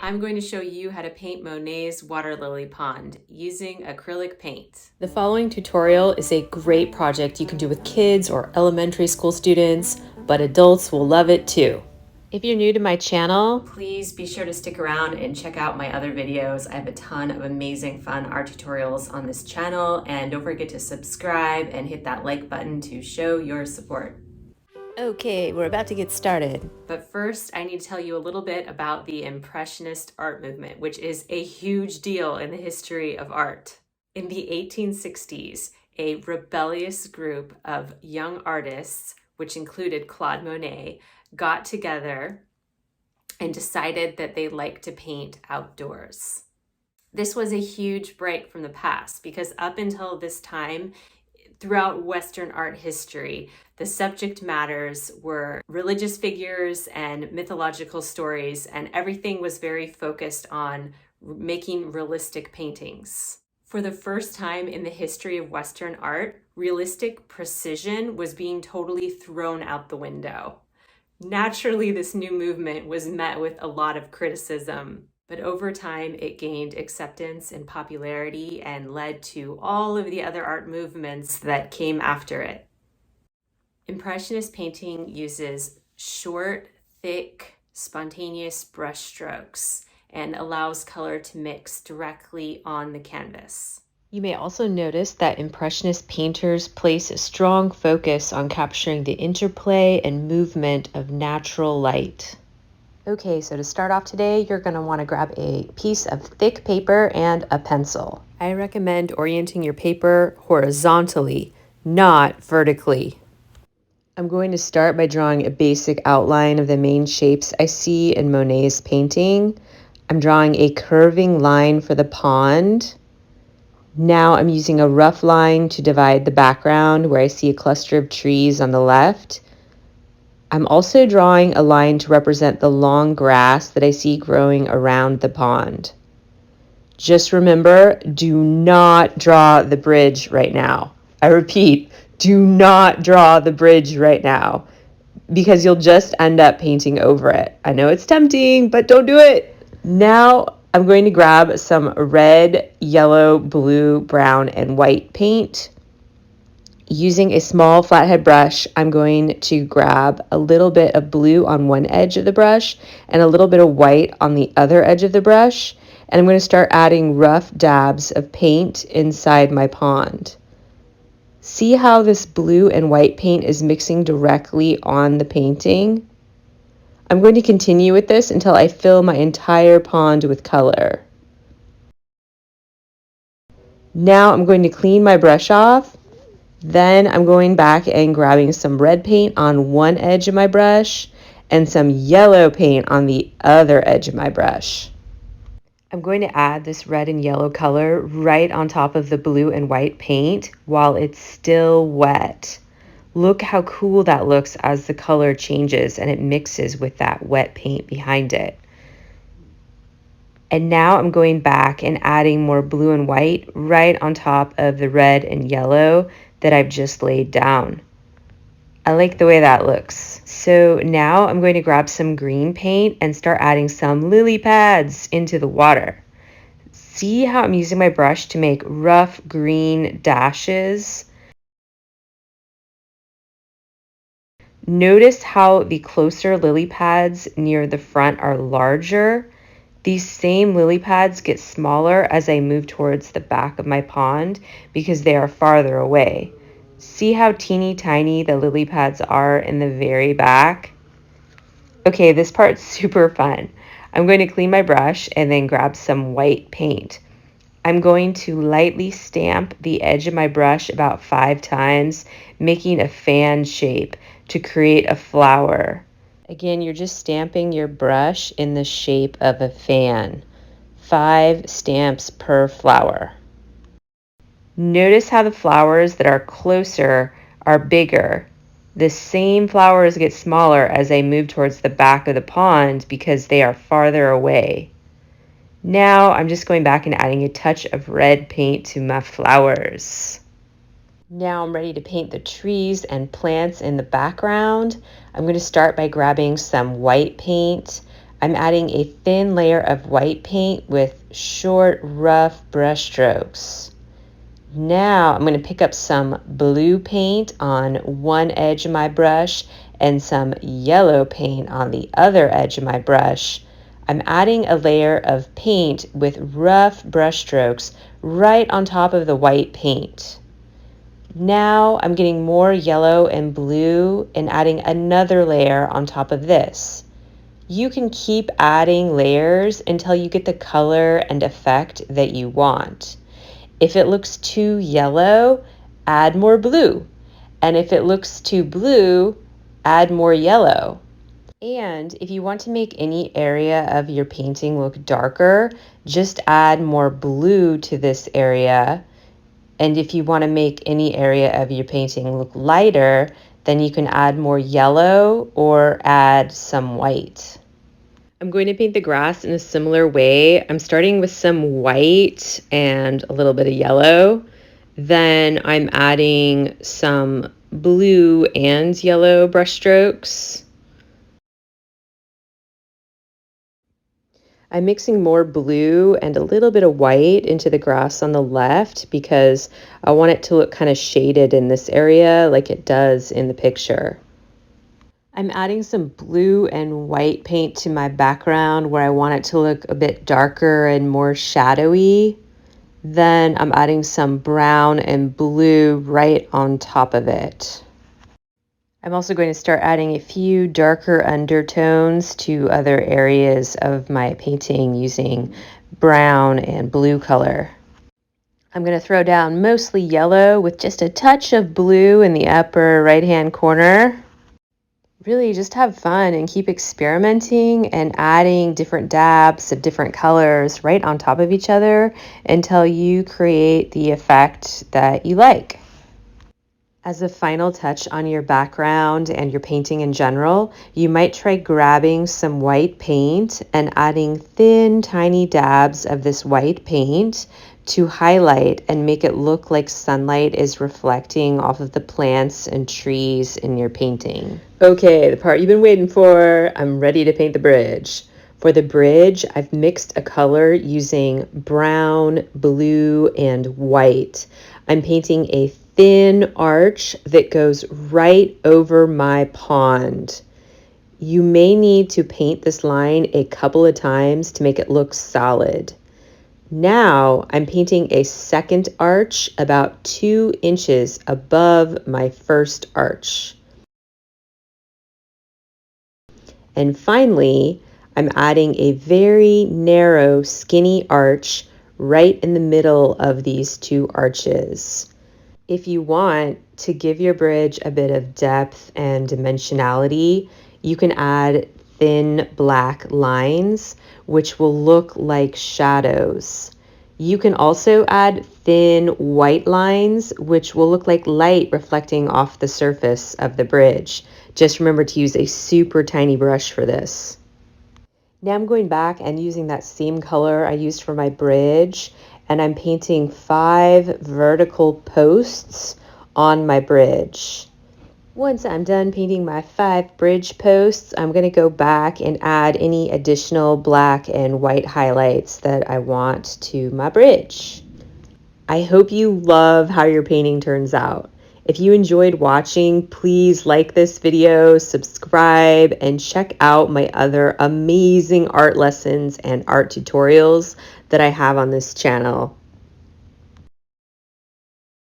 I'm going to show you how to paint Monet's water lily pond using acrylic paint. The following tutorial is a great project you can do with kids or elementary school students, but adults will love it too. If you're new to my channel, please be sure to stick around and check out my other videos. I have a ton of amazing fun art tutorials on this channel, and don't forget to subscribe and hit that like button to show your support. Okay, we're about to get started. But first, I need to tell you a little bit about the Impressionist art movement, which is a huge deal in the history of art. In the 1860s, a rebellious group of young artists, which included Claude Monet, got together and decided that they liked to paint outdoors. This was a huge break from the past because up until this time, throughout Western art history, the subject matters were religious figures and mythological stories, and everything was very focused on making realistic paintings. For the first time in the history of Western art, realistic precision was being totally thrown out the window. Naturally, this new movement was met with a lot of criticism, but over time it gained acceptance and popularity and led to all of the other art movements that came after it. Impressionist painting uses short, thick, spontaneous brush strokes and allows color to mix directly on the canvas. You may also notice that Impressionist painters place a strong focus on capturing the interplay and movement of natural light. Okay, so to start off today, you're going to want to grab a piece of thick paper and a pencil. I recommend orienting your paper horizontally, not vertically. I'm going to start by drawing a basic outline of the main shapes I see in Monet's painting. I'm drawing a curving line for the pond. Now I'm using a rough line to divide the background where I see a cluster of trees on the left. I'm also drawing a line to represent the long grass that I see growing around the pond. Just remember, do not draw the bridge right now. I repeat, do not draw the bridge right now because you'll just end up painting over it. I know it's tempting, but don't do it. Now I'm going to grab some red, yellow, blue, brown, and white paint. Using a small flathead brush, I'm going to grab a little bit of blue on one edge of the brush and a little bit of white on the other edge of the brush. And I'm going to start adding rough dabs of paint inside my pond. See how this blue and white paint is mixing directly on the painting? I'm going to continue with this until I fill my entire pond with color. Now I'm going to clean my brush off. Then I'm going back and grabbing some red paint on one edge of my brush and some yellow paint on the other edge of my brush. I'm going to add this red and yellow color right on top of the blue and white paint while it's still wet. Look how cool that looks as the color changes and it mixes with that wet paint behind it. And now I'm going back and adding more blue and white right on top of the red and yellow that I've just laid down. I like the way that looks. So now I'm going to grab some green paint and start adding some lily pads into the water. See how I'm using my brush to make rough green dashes? Notice how the closer lily pads near the front are larger. These same lily pads get smaller as I move towards the back of my pond because they are farther away. See how teeny tiny the lily pads are in the very back? Okay, this part's super fun. I'm going to clean my brush and then grab some white paint. I'm going to lightly stamp the edge of my brush about 5 times, making a fan shape to create a flower. Again, you're just stamping your brush in the shape of a fan. 5 stamps per flower. Notice how the flowers that are closer are bigger. The same flowers get smaller as I move towards the back of the pond because they are farther away. Now I'm just going back and adding a touch of red paint to my flowers. Now I'm ready to paint the trees and plants in the background. I'm going to start by grabbing some white paint. I'm adding a thin layer of white paint with short, rough brush strokes. Now I'm going to pick up some blue paint on one edge of my brush and some yellow paint on the other edge of my brush. I'm adding a layer of paint with rough brush strokes right on top of the white paint. Now I'm getting more yellow and blue and adding another layer on top of this. You can keep adding layers until you get the color and effect that you want. If it looks too yellow, add more blue. And if it looks too blue, add more yellow. And if you want to make any area of your painting look darker, just add more blue to this area. And if you want to make any area of your painting look lighter, then you can add more yellow or add some white. I'm going to paint the grass in a similar way. I'm starting with some white and a little bit of yellow. Then I'm adding some blue and yellow brush strokes. I'm mixing more blue and a little bit of white into the grass on the left because I want it to look kind of shaded in this area like it does in the picture. I'm adding some blue and white paint to my background where I want it to look a bit darker and more shadowy. Then I'm adding some brown and blue right on top of it. I'm also going to start adding a few darker undertones to other areas of my painting using brown and blue color. I'm going to throw down mostly yellow with just a touch of blue in the upper right-hand corner. Really just have fun and keep experimenting and adding different dabs of different colors right on top of each other until you create the effect that you like. As a final touch on your background and your painting in general, you might try grabbing some white paint and adding thin, tiny dabs of this white paint to highlight and make it look like sunlight is reflecting off of the plants and trees in your painting. Okay, the part you've been waiting for. I'm ready to paint the bridge. For the bridge, I've mixed a color using brown, blue, and white. I'm painting a thin arch that goes right over my pond. You may need to paint this line a couple of times to make it look solid. Now I'm painting a second arch about 2 inches above my first arch. And finally, I'm adding a very narrow, skinny arch right in the middle of these 2 arches. If you want to give your bridge a bit of depth and dimensionality, you can add thin black lines, which will look like shadows. You can also add thin white lines, which will look like light reflecting off the surface of the bridge. Just remember to use a super tiny brush for this. Now I'm going back and using that same color I used for my bridge, and I'm painting 5 vertical posts on my bridge. Once I'm done painting my 5 bridge posts, I'm going to go back and add any additional black and white highlights that I want to my bridge. I hope you love how your painting turns out. If you enjoyed watching, please like this video, subscribe, and check out my other amazing art lessons and art tutorials that I have on this channel.